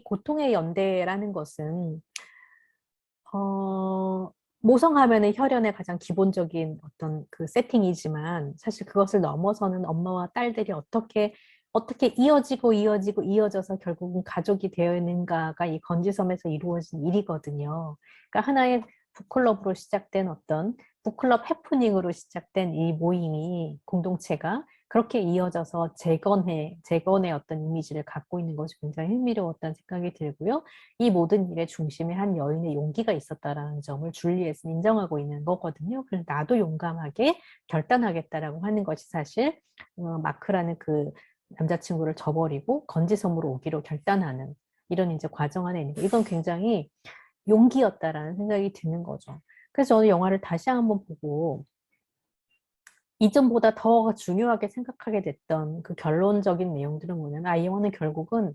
이 고통의 연대라는 것은 어, 모성하면은 혈연의 가장 기본적인 어떤 그 세팅이지만 사실 그것을 넘어서는 엄마와 딸들이 어떻게 이어져서 결국은 가족이 되어 있는가가 이 건지섬에서 이루어진 일이거든요. 그러니까 하나의 북클럽으로 시작된 어떤 북클럽 해프닝으로 시작된 이 모임이 공동체가 그렇게 이어져서 재건의 어떤 이미지를 갖고 있는 것이 굉장히 흥미로웠다는 생각이 들고요. 이 모든 일의 중심에 한 여인의 용기가 있었다라는 점을 줄리엣은 인정하고 있는 거거든요. 그래서 나도 용감하게 결단하겠다라고 하는 것이 사실 마크라는 그 남자친구를 저버리고 건지섬으로 오기로 결단하는 이런 이제 과정 안에 있는 거. 이건 굉장히 용기였다라는 생각이 드는 거죠. 그래서 저는 영화를 다시 한번 보고 이전보다 더 중요하게 생각하게 됐던 그 결론적인 내용들은 뭐냐면 이 영화는 결국은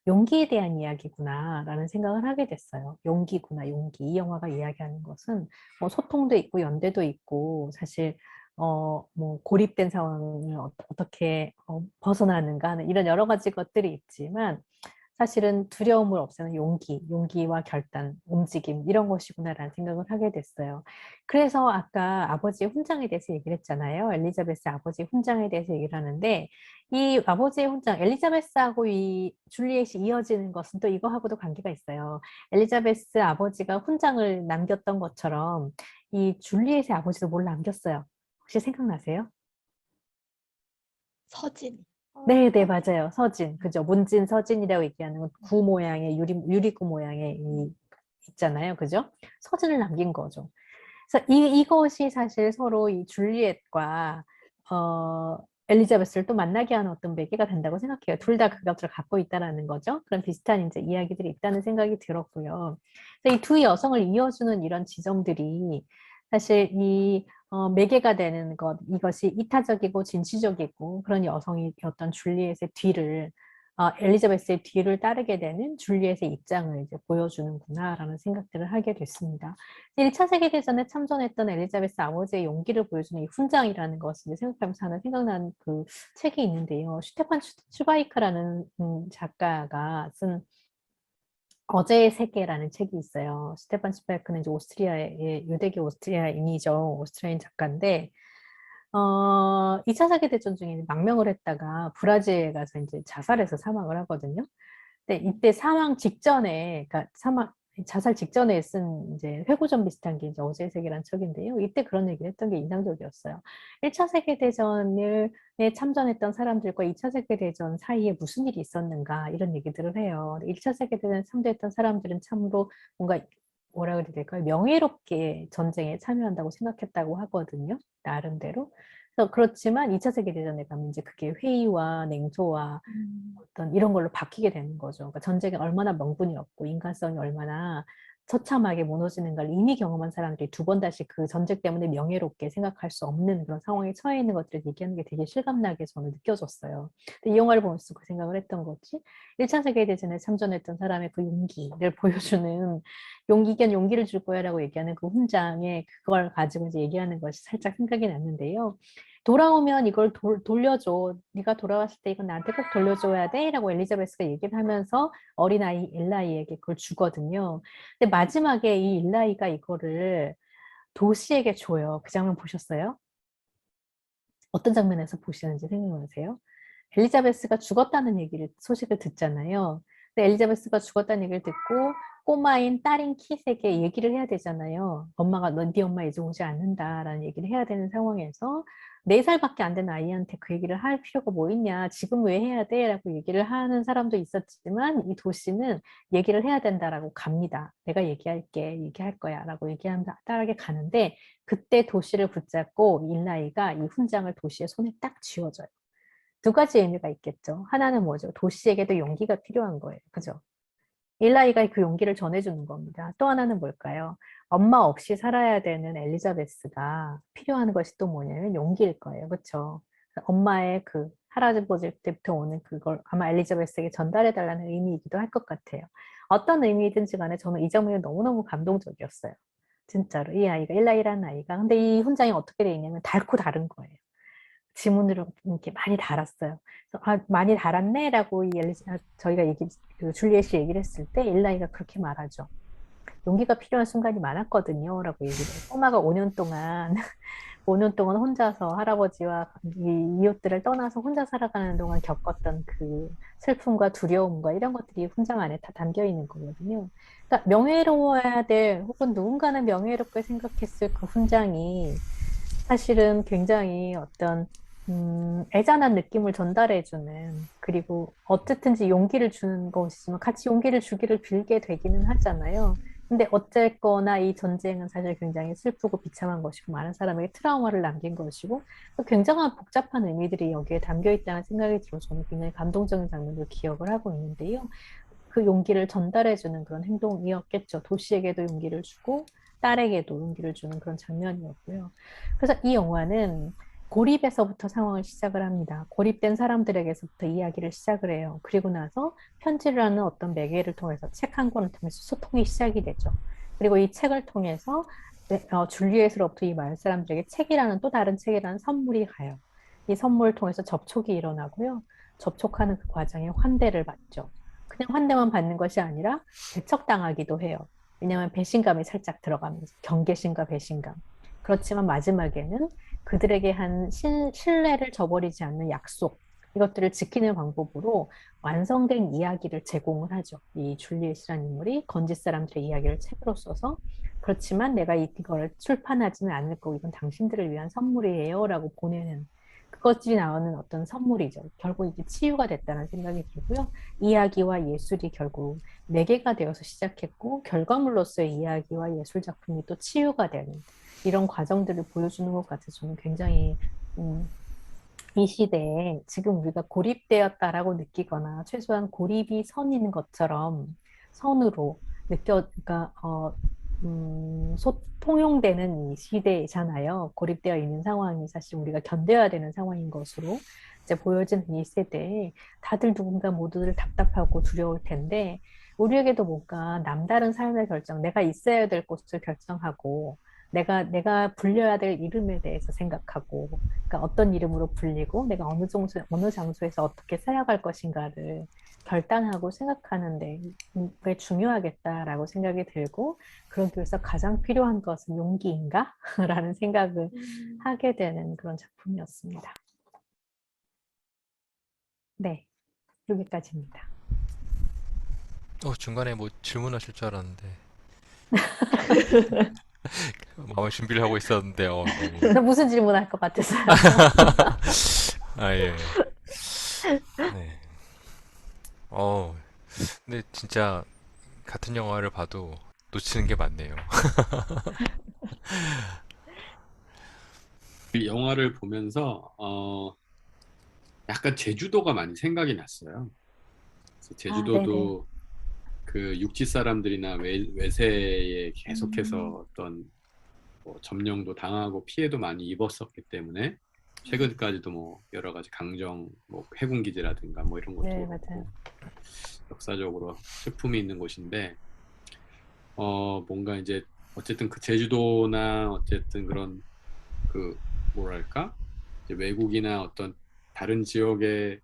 용기에 대한 이야기구나라는 생각을 하게 됐어요. 용기구나, 용기. 이 영화가 이야기하는 것은 소통도 있고 연대도 있고 사실 뭐 고립된 상황을 어떻게 벗어나는가 하는 이런 여러 가지 것들이 있지만 사실은 두려움을 없애는 용기와 결단, 움직임 이런 것이구나라는 생각을 하게 됐어요. 그래서 아까 아버지의 훈장에 대해서 얘기를 했잖아요. 엘리자베스 아버지의 훈장에 대해서 얘기를 하는데 이 아버지의 훈장, 엘리자베스하고 이 줄리엣이 이어지는 것은 또 이거하고도 관계가 있어요. 엘리자베스 아버지가 훈장을 남겼던 것처럼 이 줄리엣의 아버지도 뭘 남겼어요. 혹시 생각나세요? 서진. 네, 네, 맞아요. 서진. 그죠. 문진 서진이라고 얘기하는 건 구 모양의, 유리구 모양의 있잖아요. 그죠? 서진을 남긴 거죠. 그래서 이것이 사실 서로 이 줄리엣과, 엘리자베스를 또 만나게 하는 어떤 매개가 된다고 생각해요. 둘 다 그것을 갖고 있다라는 거죠. 그런 비슷한 이제 이야기들이 있다는 생각이 들었고요. 그래서 이 두 여성을 이어주는 이런 지점들이 사실 매개가 되는 이것이 이타적이고 진취적이고 그런 여성이었던 줄리엣의 뒤를, 엘리자베스의 뒤를 따르게 되는 줄리엣의 입장을 이제 보여주는구나라는 생각들을 하게 됐습니다. 1차 세계대전에 참전했던 엘리자베스 아버지의 용기를 보여주는 이 훈장이라는 것을 이제 생각하면서 하나 생각난 그 책이 있는데요. 슈테판 슈바이크라는 작가가 쓴 어제의 세계라는 책이 있어요. 스테판 스파이크는 이제 오스트리아의 유대계 오스트리아인이죠. 오스트리아인 작가인데 2차 세계대전 중에 망명을 했다가 브라질에 가서 이제 자살해서 사망을 하거든요. 근데 이때 사망 직전에, 그러니까 자살 직전에 쓴 이제 회고전 비슷한 게 이제 어제의 세계라는 책인데요. 이때 그런 얘기를 했던 게 인상적이었어요. 1차 세계대전에 참전했던 사람들과 2차 세계대전 사이에 무슨 일이 있었는가 이런 얘기들을 해요. 1차 세계대전에 참전했던 사람들은 참으로 뭔가 뭐라 그래야 될까요? 명예롭게 전쟁에 참여한다고 생각했다고 하거든요. 나름대로. 그래서 그렇지만 2차 세계대전에 가면 이제 그게 회의와 냉소와 어떤 이런 걸로 바뀌게 되는 거죠. 그러니까 전쟁에 얼마나 명분이 없고 인간성이 얼마나 처참하게 무너지는 걸 이미 경험한 사람들이 두 번 다시 그 전쟁 때문에 명예롭게 생각할 수 없는 그런 상황에 처해 있는 것들을 얘기하는 게 되게 실감나게 저는 느껴졌어요. 근데 이 영화를 보면서 그 생각을 했던 거지. 1차 세계대전에 참전했던 사람의 그 용기를 보여주는 용기견 용기를 줄 거야라고 얘기하는 그 훈장에 그걸 가지고 이제 얘기하는 것이 살짝 생각이 났는데요. 돌아오면 이걸 돌려줘. 네가 돌아왔을 때 이건 나한테 꼭 돌려줘야 돼. 라고 엘리자베스가 얘기를 하면서 어린아이 일라이에게 그걸 주거든요. 근데 마지막에 이 일라이가 이거를 도시에게 줘요. 그 장면 보셨어요? 어떤 장면에서 보시는지 생각나세요? 엘리자베스가 죽었다는 소식을 듣잖아요. 근데 엘리자베스가 죽었다는 얘기를 듣고 꼬마인 딸인 킷에게 얘기를 해야 되잖아요. 엄마가 네 엄마 이제 오지 않는다라는 얘기를 해야 되는 상황에서 4살밖에 안 된 아이한테 그 얘기를 할 필요가 뭐 있냐. 지금 왜 해야 돼? 라고 얘기를 하는 사람도 있었지만 이 도시는 얘기를 해야 된다라고 갑니다. 내가 얘기할게. 얘기할 거야. 라고 얘기하면서 딸에게 가는데 그때 도시를 붙잡고 일라이가 이 훈장을 도시의 손에 딱 쥐어줘요. 두 가지 의미가 있겠죠. 하나는 뭐죠? 도시에게도 용기가 필요한 거예요. 그죠? 일라이가 그 용기를 전해주는 겁니다. 또 하나는 뭘까요? 엄마 없이 살아야 되는 엘리자베스가 필요한 것이 또 뭐냐면 용기일 거예요. 그렇죠? 엄마의 그 할아버지 때부터 오는 그걸 아마 엘리자베스에게 전달해달라는 의미이기도 할 것 같아요. 어떤 의미든지 간에 저는 이 장면이 너무너무 감동적이었어요. 진짜로. 이 아이가, 일라이라는 아이가. 근데 이 훈장이 어떻게 돼 있냐면 닳고 다른 거예요. 지문으로 이렇게 많이 달았어요. 그래서 아, 많이 달았네라고 저희가 그 줄리엣이 얘기를 했을 때 일라이가 그렇게 말하죠. 용기가 필요한 순간이 많았거든요. 라고 얘기를 해요. 꼬마가 5년 동안 5년 동안 혼자서 할아버지와 이 이웃들을 떠나서 혼자 살아가는 동안 겪었던 그 슬픔과 두려움과 이런 것들이 훈장 안에 다 담겨 있는 거거든요. 그러니까 명예로워야 될 혹은 누군가는 명예롭게 생각했을 그 훈장이 사실은 굉장히 어떤 애잔한 느낌을 전달해주는 그리고 어쨌든지 용기를 주는 것이지만 같이 용기를 주기를 빌게 되기는 하잖아요. 근데 어쨌거나 이 전쟁은 사실 굉장히 슬프고 비참한 것이고 많은 사람에게 트라우마를 남긴 것이고 또 굉장한 복잡한 의미들이 여기에 담겨 있다는 생각이 들어서 저는 굉장히 감동적인 장면을 기억을 하고 있는데요. 그 용기를 전달해주는 그런 행동이었겠죠. 도시에게도 용기를 주고 딸에게도 용기를 주는 그런 장면이었고요. 그래서 이 영화는 고립에서부터 상황을 시작을 합니다. 고립된 사람들에게서부터 이야기를 시작을 해요. 그리고 나서 편지라는 어떤 매개를 통해서 책 한 권을 통해서 소통이 시작이 되죠. 그리고 이 책을 통해서 줄리엣으로부터 이 마을 사람들에게 책이라는 또 다른 책이라는 선물이 가요. 이 선물을 통해서 접촉이 일어나고요. 접촉하는 그 과정에 환대를 받죠. 그냥 환대만 받는 것이 아니라 배척당하기도 해요. 왜냐하면 배신감이 살짝 들어가면서 경계심과 배신감. 그렇지만 마지막에는 그들에게 한 신뢰를 저버리지 않는 약속, 이것들을 지키는 방법으로 완성된 이야기를 제공을 하죠. 이 줄리엣이라는 인물이 건지 사람들의 이야기를 책으로 써서 그렇지만 내가 이걸 출판하지는 않을 거고 이건 당신들을 위한 선물이에요 라고 보내는 그것이 나오는 어떤 선물이죠. 결국 이게 치유가 됐다는 생각이 들고요. 이야기와 예술이 결국 네 개가 되어서 시작했고 결과물로서의 이야기와 예술 작품이 또 치유가 되는 이런 과정들을 보여주는 것 같아서 저는 굉장히 이 시대에 지금 우리가 고립되었다라고 느끼거나 최소한 고립이 선인 것처럼 선으로 그러니까 통용되는 이 시대잖아요. 고립되어 있는 상황이 사실 우리가 견뎌야 되는 상황인 것으로 이제 보여지는 이 시대에 다들 누군가 모두들 답답하고 두려울 텐데 우리에게도 뭔가 남다른 삶의 결정, 내가 있어야 될 곳을 결정하고 내가 불려야 될 이름에 대해서 생각하고 그러니까 어떤 이름으로 불리고 내가 어느 장소에서 어떻게 살아갈 것인가를 결단하고 생각하는데 게 중요하겠다라고 생각이 들고 그러기 위해서 가장 필요한 것은 용기인가? 라는 생각을 하게 되는 그런 작품이었습니다. 네, 여기까지입니다. 중간에 뭐 질문하실 줄 알았는데 마음의 준비를 하고 있었는데 너무. 나 무슨 질문할 것 같았어요? 아, 예. 네. 어, 근데 진짜 같은 영화를 봐도 놓치는 게 많네요. 그 영화를 보면서 약간 제주도가 많이 생각이 났어요. 그래서 아, 네네. 제주도도 그 육지 사람들이나 외세에 음, 계속해서 어떤 뭐 점령도 당하고 피해도 많이 입었었기 때문에 최근까지도 뭐 여러 가지 강정 뭐 해군 기지라든가 뭐 이런 것도 네, 맞아요. 그렇고 역사적으로 슬픔이 있는 곳인데 뭔가 이제 어쨌든 그 제주도나 어쨌든 그런 그 뭐랄까 이제 외국이나 어떤 다른 지역의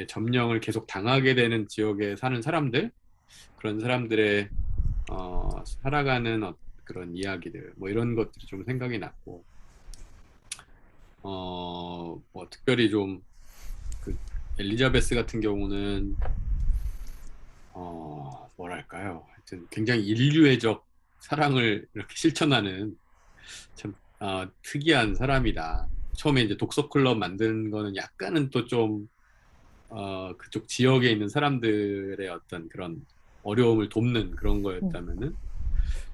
점령을 계속 당하게 되는 지역에 사는 사람들 그런 사람들의 살아가는 그런 이야기들 뭐 이런 것들이 좀 생각이 났고 뭐 특별히 좀 그 엘리자베스 같은 경우는 뭐랄까요 하여튼 굉장히 인류애적 사랑을 이렇게 실천하는 참 특이한 사람이다. 처음에 이제 독서 클럽 만든 거는 약간은 또 좀 그쪽 지역에 있는 사람들의 어떤 그런 어려움을 돕는 그런 음, 거였다면은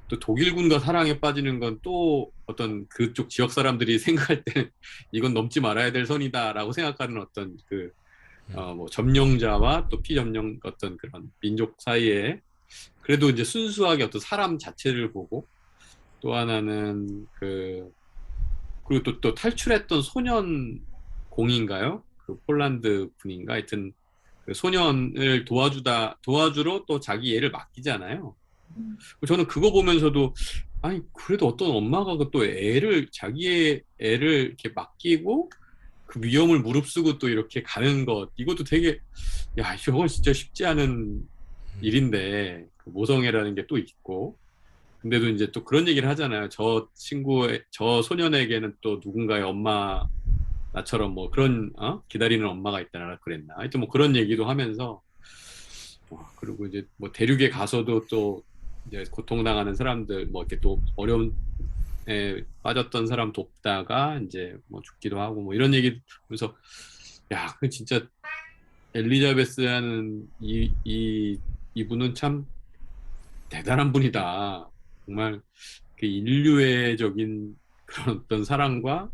또 독일군과 사랑에 빠지는 건 또 어떤 그쪽 지역 사람들이 생각할 때는 이건 넘지 말아야 될 선이다라고 생각하는 어떤 그 뭐 점령자와 또 피점령 어떤 그런 민족 사이에 그래도 이제 순수하게 어떤 사람 자체를 보고 또 하나는 그리고 또 탈출했던 소년 공인가요? 그 폴란드 군인가? 하여튼 그 소년을 도와주러 또 자기 애를 맡기잖아요. 음, 저는 그거 보면서도 아니 그래도 어떤 엄마가 그 또 자기의 애를 이렇게 맡기고 그 위험을 무릅쓰고 또 이렇게 가는 것, 이것도 되게, 야, 이건 진짜 쉽지 않은 일인데, 그 모성애라는 게 또 있고, 근데도 이제 또 그런 얘기를 하잖아요. 저 소년에게는 또 누군가의 엄마, 나처럼 뭐 그런, 기다리는 엄마가 있다나 그랬나. 하여튼 뭐 그런 얘기도 하면서, 그리고 이제 뭐 대륙에 가서도 또 이제 고통당하는 사람들, 뭐 이렇게 또 어려움에 빠졌던 사람 돕다가 이제 뭐 죽기도 하고 뭐 이런 얘기 하면서, 야, 그 진짜 엘리자베스라는 이분은 참 대단한 분이다. 정말 그 인류애적인 그런 어떤 사랑과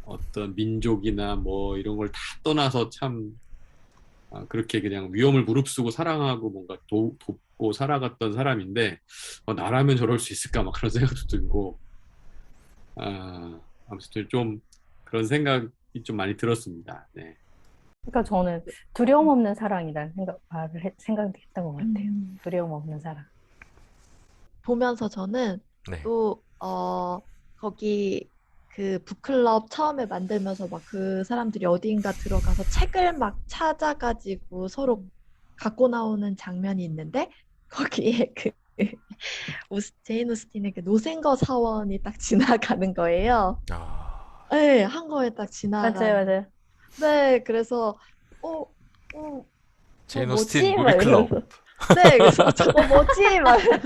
어떤 민족이나 뭐 이런 걸 다 떠나서 참 그렇게 그냥 위험을 무릅쓰고 사랑하고 뭔가 돕고 살아갔던 사람인데 나라면 저럴 수 있을까 막 그런 생각도 들고 아무튼 좀 그런 생각이 좀 많이 들었습니다. 네. 그러니까 저는 두려움 없는 사랑이라는 생각이 했던 것 같아요. 음, 두려움 없는 사랑. 보면서 저는 네. 또 거기 그 북클럽 처음에 만들면서 막 그 사람들이 어디인가 들어가서 책을 막 찾아가지고 서로 갖고 나오는 장면이 있는데 거기에 그 제인 오스틴의 그 노생거 사원이 딱 지나가는 거예요. 아, 네, 한 거에 딱 맞아요, 지나가는. 맞아요. 네, 그래서 뭐 제인 뭐지? 오스틴 막 무비클럽. 이러면서 네, 그래서 저거 뭐지? 막 네.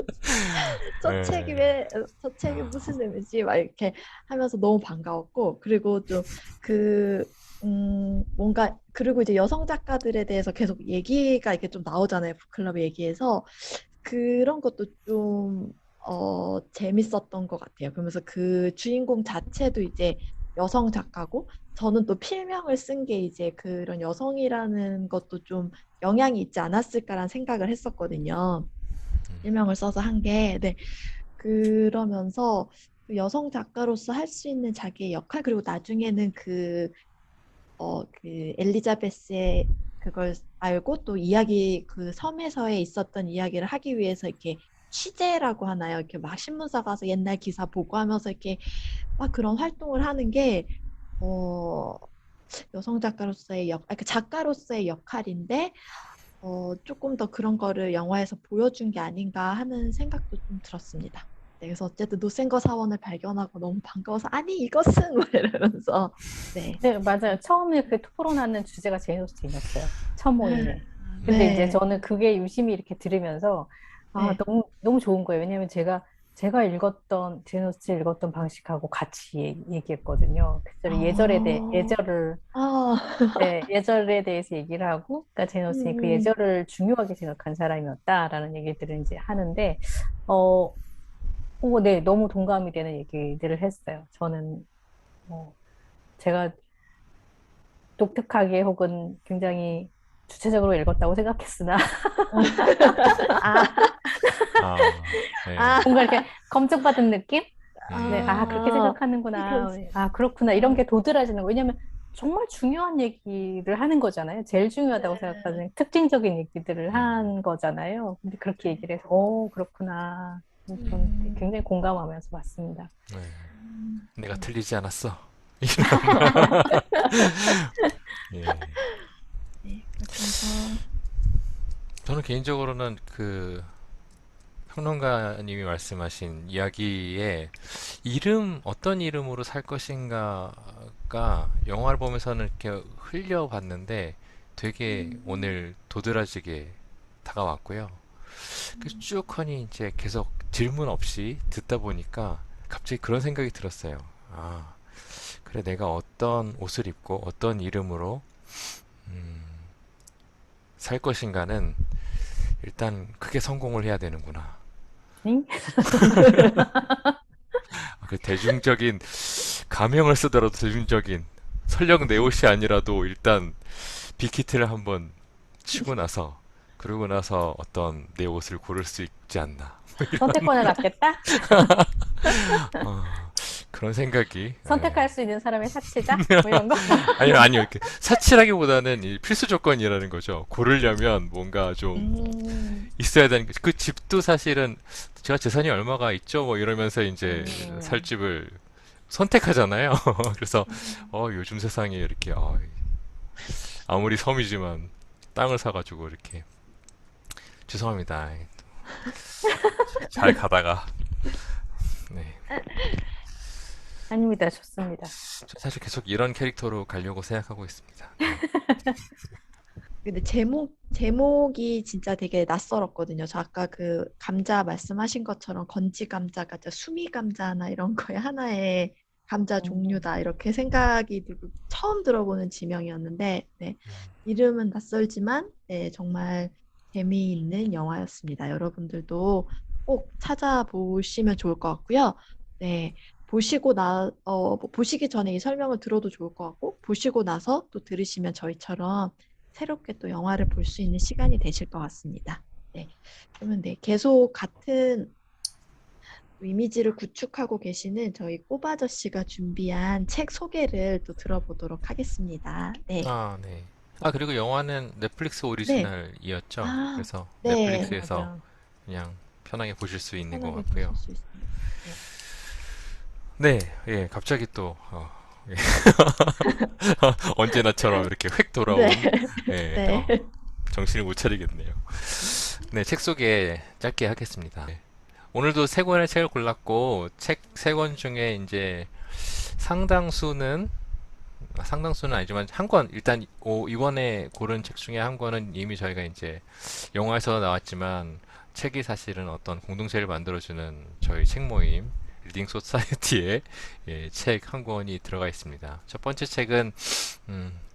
저 책이 무슨 의미지? 막 이렇게 하면서 너무 반가웠고, 그리고 좀 그, 뭔가, 그리고 이제 여성 작가들에 대해서 계속 얘기가 이렇게 좀 나오잖아요. 북클럽 얘기에서. 그런 것도 좀, 재밌었던 것 같아요. 그러면서 그 주인공 자체도 이제 여성 작가고, 저는 또 필명을 쓴 게 이제 그런 여성이라는 것도 좀 영향이 있지 않았을까라는 생각을 했었거든요. 필명을 써서 한 게. 네. 그러면서 그 여성 작가로서 할 수 있는 자기의 역할, 그리고 나중에는 그 엘리자베스의 그걸 알고 또 이야기, 그 섬에서의 있었던 이야기를 하기 위해서 이렇게 취재라고 하나요? 이렇게 막 신문사 가서 옛날 기사 보고하면서 이렇게 막 그런 활동을 하는 게, 어, 여성 작가로서의 그 작가로서의 역할인데, 조금 더 그런 거를 영화에서 보여준 게 아닌가 하는 생각도 좀 들었습니다. 네, 그래서 어쨌든 노생거 사원을 발견하고 너무 반가워서 아니 이것은 뭐 이러면서 네. 네, 맞아요. 처음에 그 토론하는 주제가 제인 오스틴이었어요. 첫 모임에. 근데 네. 이제 저는 그게 유심히 이렇게 들으면서 네. 너무 좋은 거예요. 왜냐면 제가 읽었던 제인 오스틴 읽었던 방식하고 같이 얘기했거든요. 그래서 예절을 아, 네, 예절에 대해서 얘기를 하고, 그러니까 제인 오스틴이 그 예절을 중요하게 생각한 사람이었다라는 얘기들을 이제 하는데, 네, 너무 동감이 되는 얘기들을 했어요. 저는 제가 독특하게 혹은 굉장히 주체적으로 읽었다고 생각했으나 아, 아, 네. 뭔가 이렇게 검증받은 느낌? 네, 음. 그렇게 생각하는구나. 그렇구나. 이런 게 도드라지는 거. 왜냐면 정말 중요한 얘기를 하는 거잖아요. 제일 중요하다고 네. 생각하는 특징적인 얘기들을 한 거잖아요. 근데 그렇게 얘기를 해서, 그렇구나. 저는 굉장히 공감하면서 봤습니다. 네. 내가 틀리지 않았어. 예. 네, 그래서 저는 개인적으로는 그 평론가님이 말씀하신 이야기에 어떤 이름으로 살 것인가가 영화를 보면서는 이렇게 흘려봤는데 되게 오늘 도드라지게 다가왔고요. 그래서 쭉 하니 이제 계속 질문 없이 듣다 보니까 갑자기 그런 생각이 들었어요. 그래, 내가 어떤 옷을 입고 어떤 이름으로 살 것인가는 일단 크게 성공을 해야 되는구나. 응? 그 대중적인 가명을 쓰더라도 대중적인 설령 내 옷이 아니라도 일단 빅히트를 한번 치고 나서 그러고 나서 어떤 내 옷을 고를 수 있지 않나. 선택권을 갖겠다? 그런 생각이 선택할 수 있는 사람의 사치자? 뭐 이런 거? 아니요 이렇게 사치라기보다는 이 필수 조건이라는 거죠. 고르려면 뭔가 좀 있어야 되는 거죠. 그 집도 사실은 제가 재산이 얼마가 있죠 뭐 이러면서 이제 살 집을 선택하잖아요. 그래서 요즘 세상에 이렇게 아무리 섬이지만 땅을 사가지고 이렇게 죄송합니다. 잘 가다가 네. 아닙니다. 좋습니다. 저 사실 계속 이런 캐릭터로 가려고 생각하고 있습니다. 근데 제목이 진짜 되게 낯설었거든요. 저 아까 그 감자 말씀하신 것처럼 건지 감자가 진짜 수미 감자나 이런 거에 하나의 감자 종류다 이렇게 생각이 들고 처음 들어보는 지명이었는데 네, 이름은 낯설지만 네, 정말 재미있는 영화였습니다. 여러분들도 꼭 찾아보시면 좋을 것 같고요. 네, 보시기 전에 이 설명을 들어도 좋을 것 같고 보시고 나서 또 들으시면 저희처럼 새롭게 또 영화를 볼 수 있는 시간이 되실 것 같습니다. 네. 그러면 네, 계속 같은 이미지를 구축하고 계시는 저희 꼬바저씨가 준비한 책 소개를 또 들어보도록 하겠습니다. 네. 네. 그리고 영화는 넷플릭스 네. 오리지널이었죠. 아, 그래서 네. 넷플릭스에서 맞아요. 그냥 편하게 보실 수 있는 것 편하게 같고요. 보실 수 있습니다. 네, 예, 갑자기 또 예. 언제나처럼 이렇게 획 돌아온 네. 예, 네. 정신을 못 차리겠네요. 네, 책 소개 짧게 하겠습니다. 네. 오늘도 세 권의 책을 골랐고 책 세 권 중에 이제 상당수는 상당수는 아니지만 한 권 일단 이번에 고른 책 중에 한 권은 이미 저희가 이제 영화에서 나왔지만 책이 사실은 어떤 공동체를 만들어주는 저희 책 모임 리딩 소사이어티에 책 한 권이 들어가 있습니다. 첫 번째 책은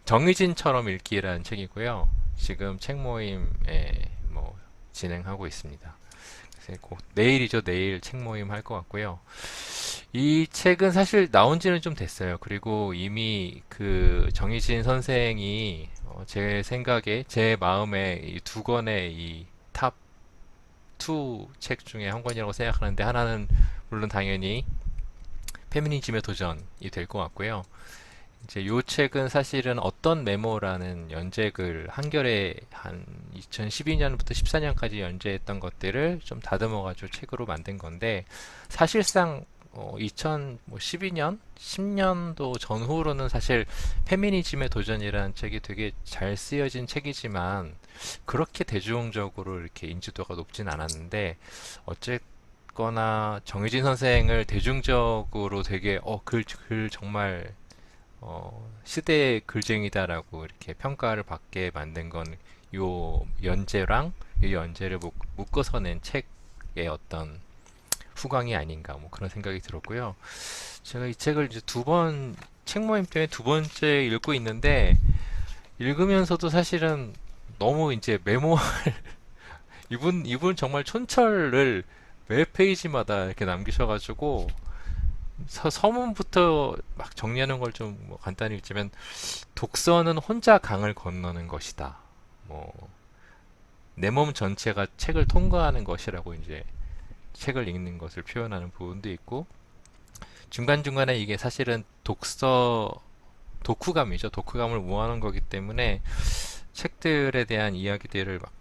정의진처럼 읽기라는 책이고요. 지금 책 모임에 뭐 진행하고 있습니다. 그래서 곧 내일이죠. 내일 책 모임 할 것 같고요. 이 책은 사실 나온 지는 좀 됐어요. 그리고 이미 그 정희진 선생이 제 생각에 제 마음에 이 두 권의 이 탑 2 책 중에 한 권이라고 생각하는데 하나는 물론 당연히 페미니즘의 도전이 될 것 같고요. 이제 요 책은 사실은 어떤 메모라는 연재글 한겨레 한 2012년부터 14년까지 연재했던 것들을 좀 다듬어가지고 책으로 만든 건데 사실상 2012년, 10년도 전후로는 사실 페미니즘의 도전이라는 책이 되게 잘 쓰여진 책이지만 그렇게 대중적으로 이렇게 인지도가 높진 않았는데 어쨌거나 정유진 선생을 대중적으로 되게 글 정말 시대의 글쟁이다라고 이렇게 평가를 받게 만든 건 요 연재랑 이 연재를 묶어서 낸 책의 어떤 후광이 아닌가 뭐 그런 생각이 들었고요. 제가 이 책을 이제 책 모임 때문에 두 번째 읽고 있는데 읽으면서도 사실은 너무 이제 이분 정말 촌철을 매 페이지마다 이렇게 남기셔가지고 서문부터 막 정리하는 걸 좀 뭐 간단히 읽자면 독서는 혼자 강을 건너는 것이다. 뭐 내 몸 전체가 책을 통과하는 것이라고 이제 책을 읽는 것을 표현하는 부분도 있고 중간중간에 이게 사실은 독후감이죠. 독후감을 모아놓은 거기 때문에 책들에 대한 이야기들을 막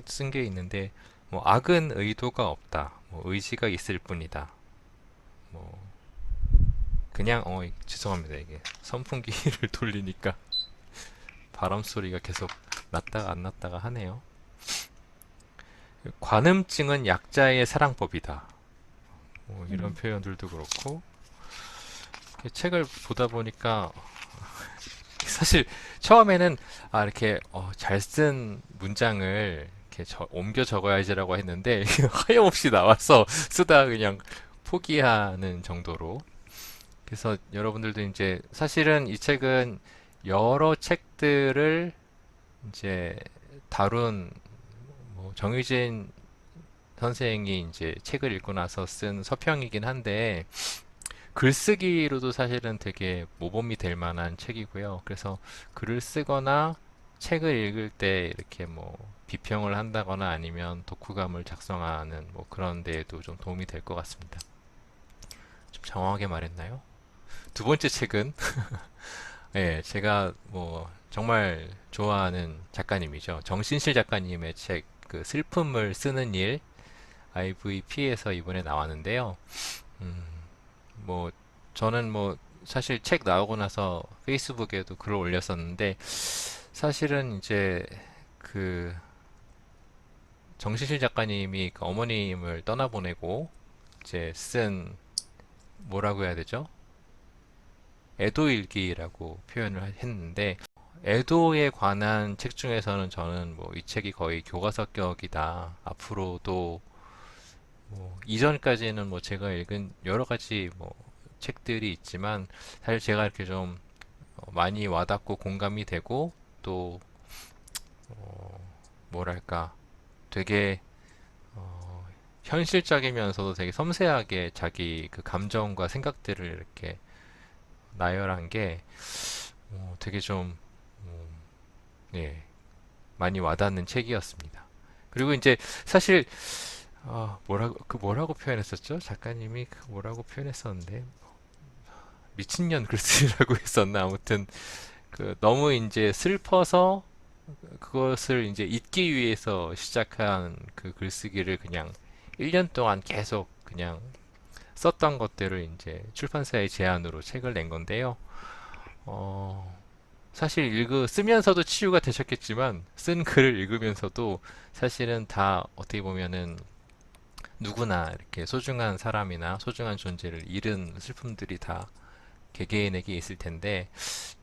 쓴 게 있는데 뭐 악은 의도가 없다. 뭐 의지가 있을 뿐이다. 뭐 그냥 죄송합니다. 이게 선풍기를 돌리니까 바람 소리가 계속 났다가 안 났다가 하네요. 관음증은 약자의 사랑법이다. 뭐 이런 표현들도 그렇고 책을 보다 보니까 사실 처음에는 이렇게 잘 쓴 문장을 이렇게 옮겨 적어야지라고 했는데 하염없이 나와서 쓰다 그냥 포기하는 정도로. 그래서 여러분들도 이제 사실은 이 책은 여러 책들을 이제 다룬 뭐 정유진 선생이 이제 책을 읽고 나서 쓴 서평이긴 한데 글쓰기로도 사실은 되게 모범이 될 만한 책이고요. 그래서 글을 쓰거나 책을 읽을 때 이렇게 뭐 비평을 한다거나 아니면 독후감을 작성하는 뭐 그런 데에도 좀 도움이 될 것 같습니다. 좀 장황하게 말했나요? 두 번째 책은 예, 제가 뭐 정말 좋아하는 작가님이죠. 정신실 작가님의 책, 그 슬픔을 쓰는 일, IVP에서 이번에 나왔는데요. 뭐 저는 뭐 사실 책 나오고 나서 페이스북에도 글을 올렸었는데 사실은 이제 그 정신실 작가님이 그 어머님을 떠나보내고 이제 쓴 뭐라고 해야 되죠? 애도일기라고 표현을 했는데 애도에 관한 책 중에서는 저는 뭐 이 책이 거의 교과서격이다. 앞으로도 뭐 이전까지는 뭐 제가 읽은 여러 가지 뭐 책들이 있지만 사실 제가 이렇게 좀 많이 와닿고 공감이 되고 또 뭐랄까 되게 현실적이면서도 되게 섬세하게 자기 그 감정과 생각들을 이렇게 나열한 게 되게 좀 예, 많이 와닿는 책이었습니다. 그리고 이제 사실 뭐라고 표현했었죠? 작가님이 그 뭐라고 표현했었는데 미친년 글쓰기라고 했었나? 아무튼 그 너무 이제 슬퍼서 그것을 이제 잊기 위해서 시작한 그 글쓰기를 그냥 1년 동안 계속 그냥 썼던 것들을 이제 출판사의 제안으로 책을 낸 건데요. 사실 쓰면서도 치유가 되셨겠지만 쓴 글을 읽으면서도 사실은 다 어떻게 보면은 누구나 이렇게 소중한 사람이나 소중한 존재를 잃은 슬픔들이 다 개개인에게 있을 텐데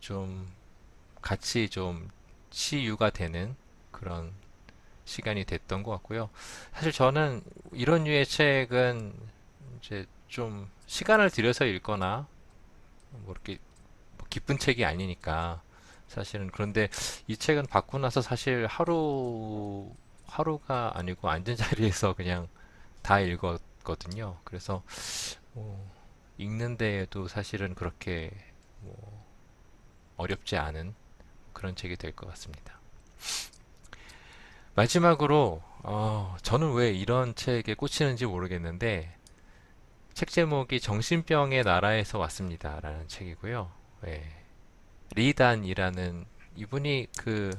좀 같이 좀 치유가 되는 그런 시간이 됐던 것 같고요. 사실 저는 이런 류의 책은 이제 좀 시간을 들여서 읽거나 뭐 이렇게 뭐 기쁜 책이 아니니까 사실은 그런데 이 책은 받고 나서 사실 하루가 아니고 앉은 자리에서 그냥 다 읽었거든요. 그래서 뭐 읽는 데에도 사실은 그렇게 뭐 어렵지 않은 그런 책이 될 것 같습니다. 마지막으로 저는 왜 이런 책에 꽂히는지 모르겠는데 책 제목이 정신병의 나라에서 왔습니다 라는 책이고요. 예, 리단이라는 이분이 그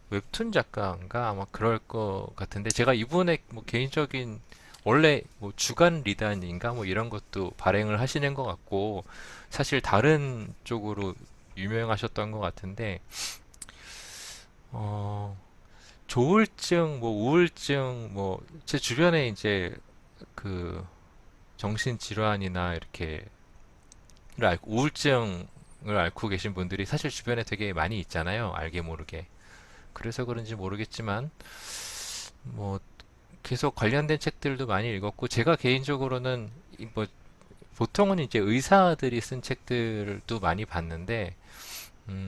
웹툰 작가인가 아마 그럴 것 같은데 제가 이분의 뭐 개인적인 원래 뭐 주간 리단인가 뭐 이런 것도 발행을 하시는 것 같고 사실 다른 쪽으로 유명하셨던 것 같은데 어, 조울증 뭐 우울증 뭐 제 주변에 이제 그 정신질환이나 이렇게 우울증을 앓고 계신 분들이 사실 주변에 되게 많이 있잖아요. 알게 모르게. 그래서 그런지 모르겠지만 뭐 계속 관련된 책들도 많이 읽었고 제가 개인적으로는 뭐 보통은 이제 의사들이 쓴 책들도 많이 봤는데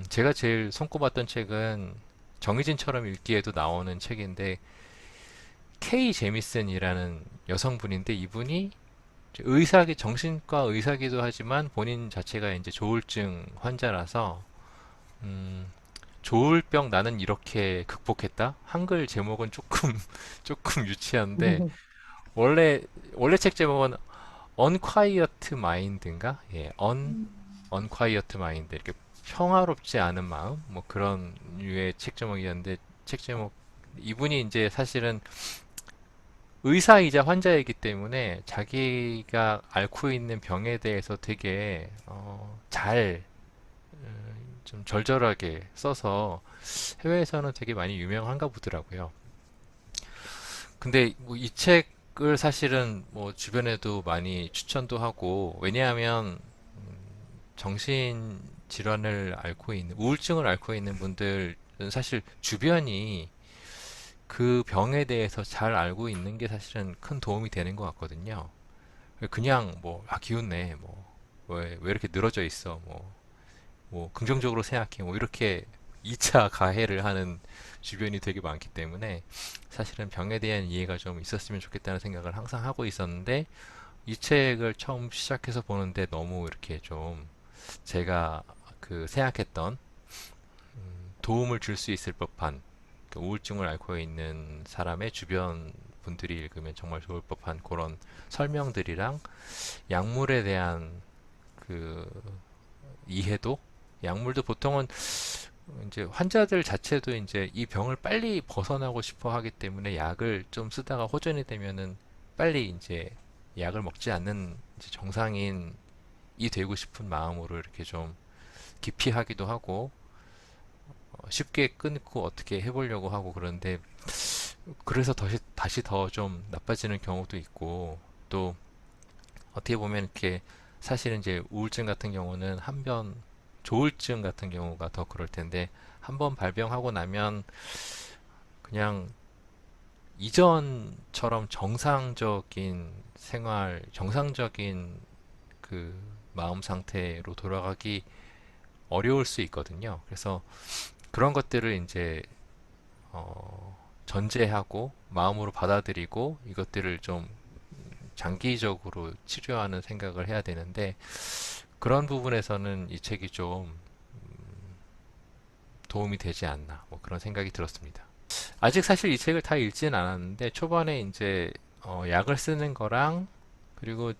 제가 제일 손꼽았던 책은 정의진처럼 읽기에도 나오는 책인데 K 제미슨이라는 여성분인데 이분이 정신과 의사기도 하지만 본인 자체가 이제 조울증 환자라서 조울병 나는 이렇게 극복했다. 한글 제목은 조금 조금 유치한데 원래 책 제목은 Unquiet Mind인가? 예, Unquiet Mind 이렇게 평화롭지 않은 마음 뭐 그런 류의 책 제목이었는데 책 제목 이분이 이제 사실은 의사이자 환자이기 때문에 자기가 앓고 있는 병에 대해서 되게 잘 좀 절절하게 써서 해외에서는 되게 많이 유명한가 보더라고요. 근데 뭐 이 책을 사실은 뭐 주변에도 많이 추천도 하고 왜냐하면 정신 질환을 앓고 있는 우울증을 앓고 있는 분들은 사실 주변이 그 병에 대해서 잘 알고 있는 게 사실은 큰 도움이 되는 것 같거든요. 그냥 뭐, 기운내, 뭐, 왜 이렇게 늘어져 있어, 뭐, 긍정적으로 생각해, 뭐, 이렇게 2차 가해를 하는 주변이 되게 많기 때문에 사실은 병에 대한 이해가 좀 있었으면 좋겠다는 생각을 항상 하고 있었는데 이 책을 처음 시작해서 보는데 너무 이렇게 좀 제가 그 생각했던 도움을 줄 수 있을 법한 그 우울증을 앓고 있는 사람의 주변 분들이 읽으면 정말 좋을 법한 그런 설명들이랑 약물에 대한 그 이해도 약물도 보통은 이제 환자들 자체도 이제 이 병을 빨리 벗어나고 싶어 하기 때문에 약을 좀 쓰다가 호전이 되면은 빨리 이제 약을 먹지 않는 이제 정상인 되고 싶은 마음으로 이렇게 좀 깊이 하기도 하고 쉽게 끊고 어떻게 해보려고 하고 그런데 그래서 다시 더 좀 나빠지는 경우도 있고 또 어떻게 보면 이렇게 사실은 이제 우울증 같은 경우는 한 번 조울증 같은 경우가 더 그럴 텐데 한 번 발병하고 나면 그냥 이전처럼 정상적인 생활, 정상적인 그 마음 상태로 돌아가기 어려울 수 있거든요. 그래서 그런 것들을 이제 전제하고 마음으로 받아들이고 이것들을 좀 장기적으로 치료하는 생각을 해야 되는데 그런 부분에서는 이 책이 좀 도움이 되지 않나 뭐 그런 생각이 들었습니다. 아직 사실 이 책을 다 읽지는 않았는데 초반에 이제 약을 쓰는 거랑 그리고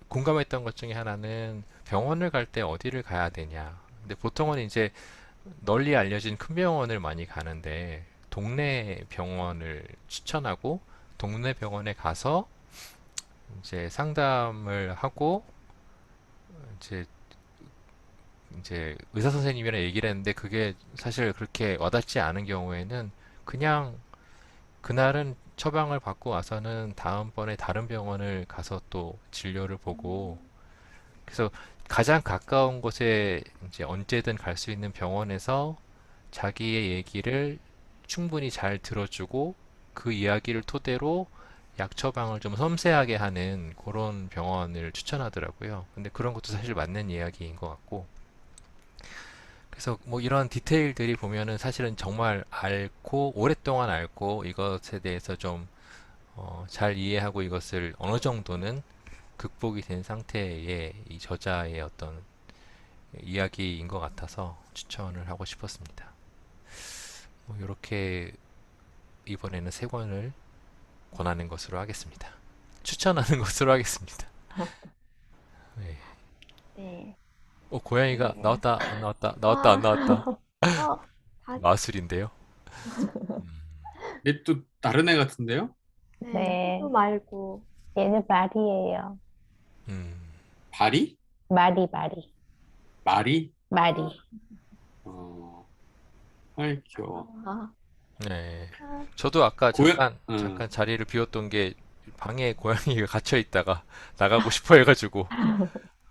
공감했던 것 중에 하나는 병원을 갈 때 어디를 가야 되냐. 근데 보통은 이제 널리 알려진 큰 병원을 많이 가는데 동네 병원을 추천하고 동네 병원에 가서 이제 상담을 하고 이제 의사 선생님이랑 얘기를 했는데 그게 사실 그렇게 와닿지 않은 경우에는 그냥 그날은 처방을 받고 와서는 다음번에 다른 병원을 가서 또 진료를 보고 그래서 가장 가까운 곳에 이제 언제든 갈 수 있는 병원에서 자기의 얘기를 충분히 잘 들어주고 그 이야기를 토대로 약 처방을 좀 섬세하게 하는 그런 병원을 추천하더라고요. 근데 그런 것도 사실 맞는 이야기인 것 같고. 그래서 뭐 이런 디테일들이 보면은 사실은 정말 앓고, 오랫동안 앓고 이것에 대해서 좀 잘 이해하고 이것을 어느 정도는 극복이 된 상태의 이 저자의 어떤 이야기인 것 같아서 추천을 하고 싶었습니다. 뭐 이렇게 이번에는 세 권을 권하는 것으로 하겠습니다. 추천하는 것으로 하겠습니다. 네. 네. 고양이가 네. 나왔다, 안 나왔다, 나왔다, 안 나왔다. 다, 마술인데요. 음, 얘 또 다른 애 같은데요? 네, 네. 호두 말고, 얘는 말이에요. 음, 바리? 말이. 마리? 말이. 어, 아이 귀여워. 아, 네. 아, 저도 아까 고양, 잠깐 자리를 비웠던 게 방에 고양이가 갇혀 있다가 나가고 싶어 해가지고.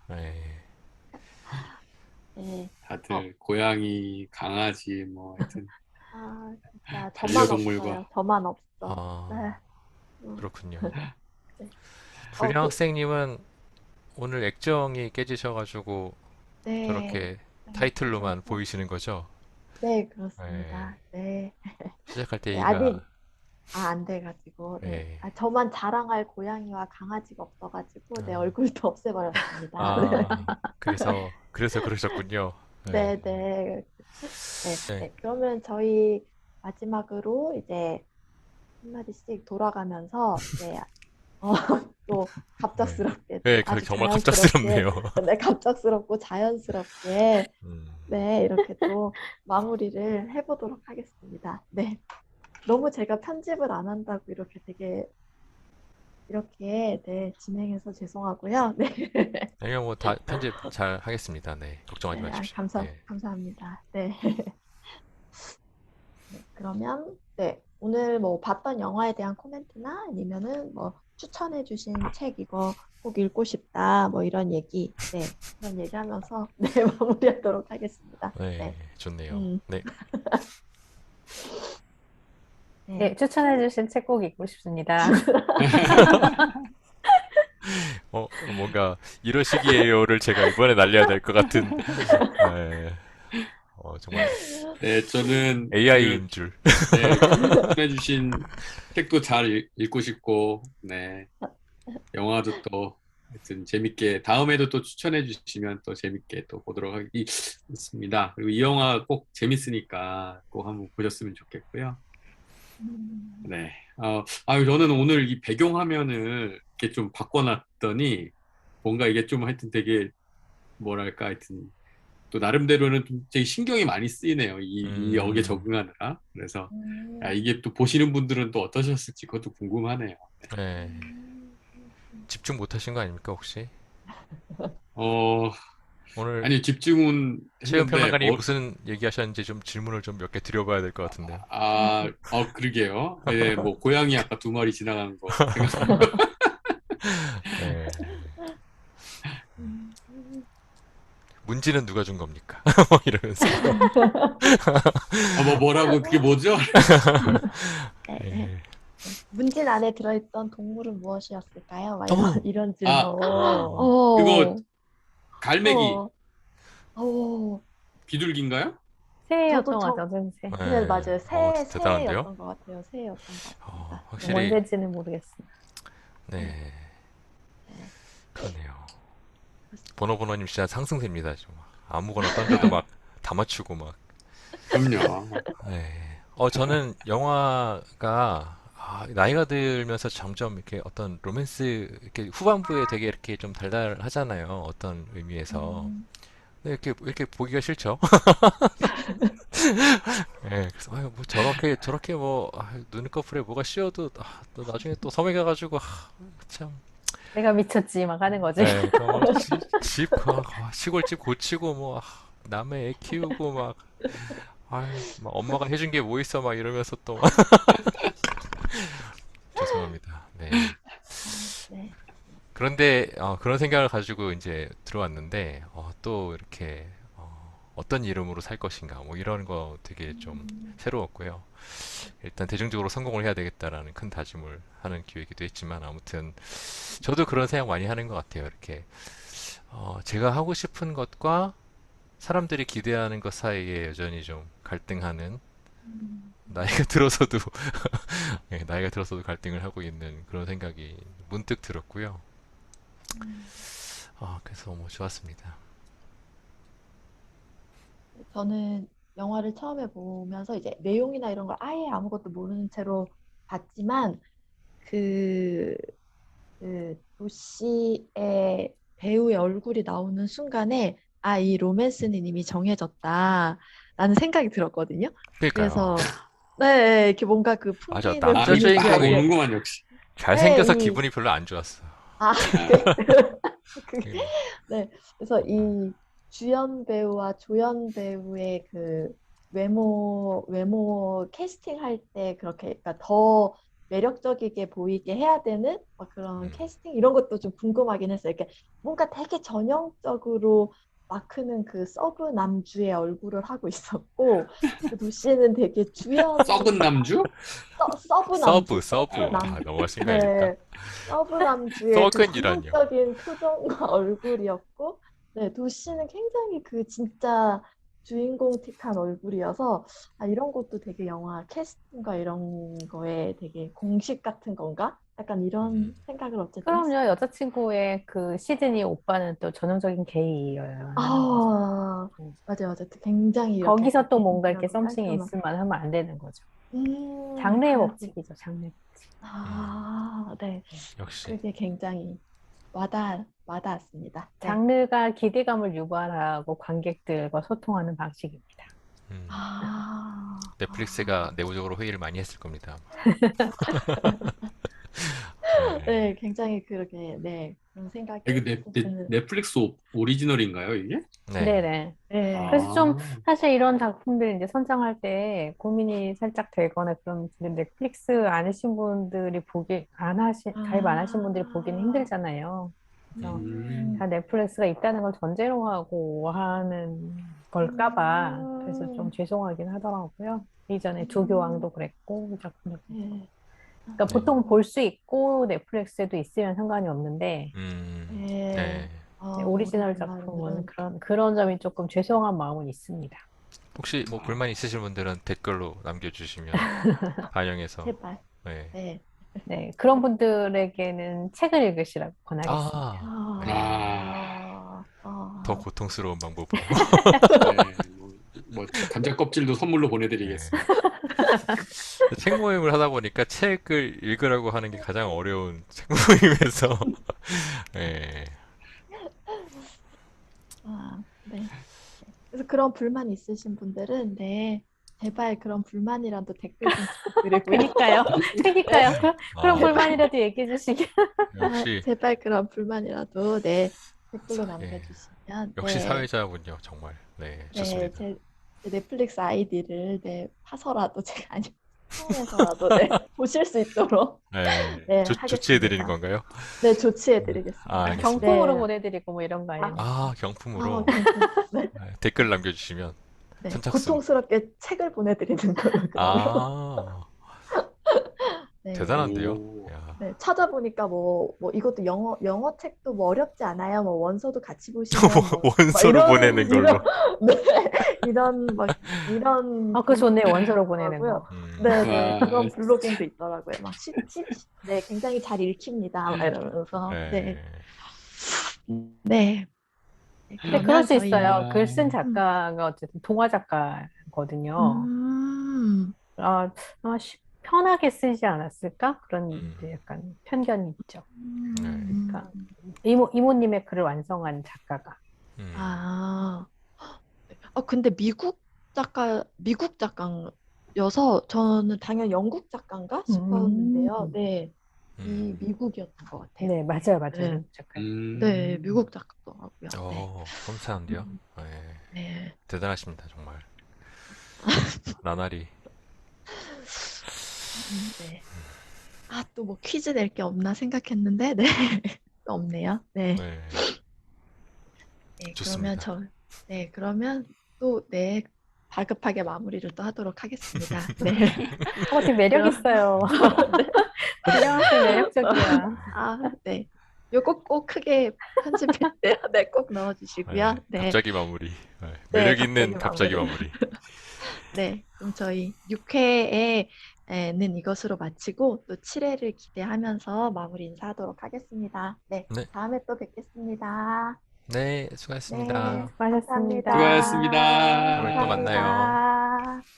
네. 네. 다들 고양이, 강아지, 뭐 하여튼 진짜 저만 반려동물과 없어요. 저만 없어. 네. 아, 음, 그렇군요. 네. 불량 그, 학생님은 오늘 액정이 깨지셔가지고 네. 저렇게 좀 타이틀로만 그래서, 보이시는 거죠? 네, 네. 그렇습니다. 네. 시작할 때 네, 얘기가, 아직, 안 돼가지고, 네. 네. 저만 자랑할 고양이와 강아지가 없어가지고, 내 아, 얼굴도 없애버렸습니다. 그래서 그러셨군요. 네. 네, 네. 네, 네. 네. 그러면 저희 마지막으로 이제 한마디씩 돌아가면서, 네, 어, 또 네. 갑작스럽게 또 네, 아주 정말 자연스럽게, 갑작스럽네요. 네, 갑작스럽고 자연스럽게, 음, 네, 이렇게 또 마무리를 해보도록 하겠습니다. 네. 너무 제가 편집을 안 한다고 이렇게 되게, 이렇게, 네, 진행해서 죄송하고요. 네. 아니요, 뭐 다 편집 잘 하겠습니다. 네, 걱정하지 네, 마십시오. 네. 감사합니다. 네. 네, 그러면 네, 오늘 뭐 봤던 영화에 대한 코멘트나 아니면은 뭐 추천해 주신 책 이거 꼭 읽고 싶다 뭐 이런 얘기 네, 그런 얘기하면서 네, 마무리하도록 하겠습니다. 네, 네. 좋네요. 음, 네. 네. 네, 추천해주신 책 꼭 읽고 싶습니다. 뭔가 이러시기에요를 제가 이번에 날려야 될 것 같은, 네, 정말 네, 저는 AI인 줄. 네, 추천해주신 책도 잘 읽고 싶고, 네, 영화도 또 하여튼 재밌게 다음에도 또 추천해 주시면 또 재밌게 또 보도록 하겠습니다. 그리고 이 영화 꼭 재밌으니까 꼭 한번 보셨으면 좋겠고요. 네, 저는 오늘 이 배경화면을 이렇게 좀 바꿔놨더니 뭔가 이게 좀 하여튼 되게 뭐랄까 하여튼 또 나름대로는 좀 되게 신경이 많이 쓰이네요. 이 역에 음, 적응하느라. 그래서 음, 이게 또 보시는 분들은 또 어떠셨을지 그것도 궁금하네요. 네. 집중 못 하신 거 아닙니까, 혹시? 어, 오늘 아니 집중은 최은 했는데 평론가님이 무슨 얘기하셨는지 좀 질문을 좀 몇 개 드려봐야 될 것 같은데요. 그러게요. 네, 뭐 고양이 아까 두 마리 지나간 거 생각. 네. 음, 문지는 누가 준 겁니까? 뭐 이러면서. 뭐라고 그게 뭐죠? 네. 예. 문진 안에 들어있던 동물은 무엇이었을까요? 막 어, 이런 질문. 아, 그거 어, 갈매기 어, 어, 비둘기인가요? 새해였던 저도 것 같아요. 어제는 새. 네, 맞아요. 대단한데요? 새였던 것 같아요. 새였던 것 같습니다. 네. 확실히, 언제지는 모르겠습니다. 네, 네. 그러네요. 번호번호님 진짜 상승세입니다. 좀 아무거나 던져도 막 다 맞추고 막. 그럼요. 네. 저는 영화가 나이가 들면서 점점 이렇게 어떤 로맨스 이렇게 후반부에 되게 이렇게 좀 달달하잖아요. 어떤 의미에서. 음, 근데 이렇게 보기가 싫죠. 예, 그래서 뭐 저렇게 뭐 눈꺼풀에 뭐가 씌어도 또 나중에 또 섬에 가가지고 참. 내가 미쳤지 막 하는 거지. 예, 시골집 고치고 뭐 남의 애 키우고 막 막 엄마가 해준 게 뭐 있어 막 이러면서 또 막. 죄송합니다. 네. 네. 그런데 그런 생각을 가지고 이제 들어왔는데 또 이렇게 어떤 이름으로 살 것인가 뭐 이런 거 되게 좀 새로웠고요. 일단 대중적으로 성공을 해야 되겠다라는 큰 다짐을 하는 기회이기도 했지만 아무튼 저도 그런 생각 많이 하는 것 같아요. 이렇게 제가 하고 싶은 것과 사람들이 기대하는 것 사이에 여전히 좀 갈등하는 나이가 들어서도 예, 나이가 들어서도 갈등을 하고 있는 그런 생각이 문득 들었고요. 그래서 뭐 좋았습니다. 저는 영화를 처음에 보면서 이제 내용이나 이런 걸 아예 아무것도 모르는 채로 봤지만 그, 그 도시의 배우의 얼굴이 나오는 순간에 이 로맨스는 이미 정해졌다라는 생각이 들었거든요. 그러니까요. 그래서 네, 이렇게 뭔가 그 맞아, 풍기는 남자 이게 분위기가 딱 주인공이 이렇게 오는구만 역시. 네, 잘생겨서 기분이 별로 안 좋았어. 아, 아, 그, 음, 네. 그래서 이 주연 배우와 조연 배우의 그 외모 캐스팅할 때 그렇게 그러니까 더 매력적이게 보이게 해야 되는 막 그런 음, 캐스팅 이런 것도 좀 궁금하긴 했어요. 이렇게 뭔가 되게 전형적으로 마크는 그 서브 남주의 얼굴을 하고 있었고 그 도시는 되게 주연 썩은 남주? 서브 남주, 서브 서브. 남, 너무 심각하니까. 네, 서브 남주의 그 썩은이란요. 전형적인 표정과 얼굴이었고, 네, 도시는 굉장히 그 진짜 주인공틱한 얼굴이어서 이런 것도 되게 영화 캐스팅과 이런 거에 되게 공식 같은 건가? 약간 음, 이런 생각을 어쨌든 그럼요. 했어요. 여자친구의 그 시드니 오빠는 또 전형적인 게이여야 하는 거죠. 아, 맞아요, 맞아요. 굉장히 이렇게 거기서 또 뭔가 이렇게 게임이라고 썸씽이 깔끔한. 있을 만하면 안 되는 거죠. 장르의 그래서 법칙이죠, 장르. 네. 역시. 그게 굉장히 와닿았습니다. 네. 장르가 기대감을 유발하고 관객들과 소통하는 방식입니다. 음, 아, 넷플릭스가 내부적으로 회의를 많이 했을 겁니다. 네. 네, 굉장히 그렇게, 네, 그런 이게 생각이 드는, 넷플릭스 오리지널인가요, 이게? 네. 네네. 네, 그래서 좀 아, 사실 이런 작품들 이제 선정할 때 고민이 살짝 되거나 그런 넷플릭스 안 하신 분들이 가입 안 하신 분들이 보기는 아, 힘들잖아요. 그래서 음, 다 넷플릭스가 있다는 걸 전제로 하고 하는 걸까 봐 그래서 좀 음, 죄송하긴 하더라고요. 이전에 음, 주교왕도 그랬고 이 작품도 그랬고. 네, 그러니까 네. 보통 볼 수 있고 넷플릭스에도 있으면 상관이 없는데 네, 네. 오리지널 작품은 오리지널들은, 그런 점이 조금 죄송한 마음은 있습니다. 혹시 뭐 아, 불만 있으신 분들은 댓글로 남겨주시면 반영해서. 제발, 네. 네. 네, 그런 분들에게는 책을 읽으시라고 권하겠습니다. 아, 더 고통스러운 방법으로. 네, 뭐 감자 껍질도 선물로 네. 보내드리겠습니다. 책 모임을 하다 보니까 책을 읽으라고 하는 게 가장 어려운 책 모임에서. 네. 네. 그래서 그런 불만 있으신 분들은, 네, 제발 그런 불만이라도 댓글 좀 부탁드리고요. 그니까요. 네, 그니까요. 그런 아, 제발, 불만이라도 얘기해 주시길. 역시 제발 그런 불만이라도, 네, 댓글로 예. 남겨주시면 역시 네, 사회자군요, 정말. 네, 네, 좋습니다. 제 넷플릭스 아이디를 네, 파서라도 제가 아니 사용해서라도 네, 보실 수 있도록 네, 네, 조치해드리는 하겠습니다. 건가요? 네, 아, 조치해드리겠습니다. 알겠습니다. 경품으로 네, 보내드리고 뭐 이런 거 아니에요? 아, 아, 경품으로 경품. 네, 댓글 남겨주시면 네, 선착순. 고통스럽게 책을 보내드리는 걸로 그러면. 아, 네. 대단한데요? 오. 야, 네, 찾아보니까 뭐 이것도 영어 책도 뭐 어렵지 않아요. 뭐 원서도 같이 보시면 뭐 막 원서로 보내는 걸로. 네, 이런 그거 좋네요. 블로깅도 원서로 보내는 있더라고요. 거. 네, 네, 아, 그런 블로깅도 있더라고요. 막 네, 굉장히 잘 읽힙니다. 막 이러면서 네, 네. 네, 네, 근데 그럴 그러면 수 저희 있어요. 글 쓴 음, 작가가 어쨌든 동화 작가거든요. 음, 편하게 쓰지 않았을까? 그런 음, 이제 약간 편견이 있죠. 네. 그러니까 이모님의 글을 완성한 작가가. 음, 아, 근데 미국 작가여서 저는 당연히 영국 작가인가 음. 싶었는데요. 네, 음. 미국이었던 것 같아요. 네, 맞아요, 맞아요. 네, 미국 작가. 네, 미국 작가더라고요. 네, 섬세한데요? 음, 네. 네. 대단하십니다, 정말. 나날이. 네. 또 뭐 퀴즈 낼 게 없나 생각했는데, 네, 또 없네요. 네, 네, 네, 좋습니다. 그러면 또, 네, 다급하게 마무리를 또 하도록 하겠습니다. 네, 되게 매력 그럼, 있어요. 네. 훌륭하게 매력적이야. 네. 요거 꼭 크게 편집해야 돼요. 네, 꼭 넣어주시고요. 네, 네, 갑자기 마무리. 네, 네, 매력 갑자기 있는 갑자기 마무리. 마무리. 네, 그럼 저희 6회에는 이것으로 마치고 또 7회를 기대하면서 마무리 인사하도록 하겠습니다. 네, 네, 다음에 또 뵙겠습니다. 네, 네, 수고하셨습니다. 수고하셨습니다. 감사합니다. 수고하셨습니다. 다음에 또 만나요. 감사합니다.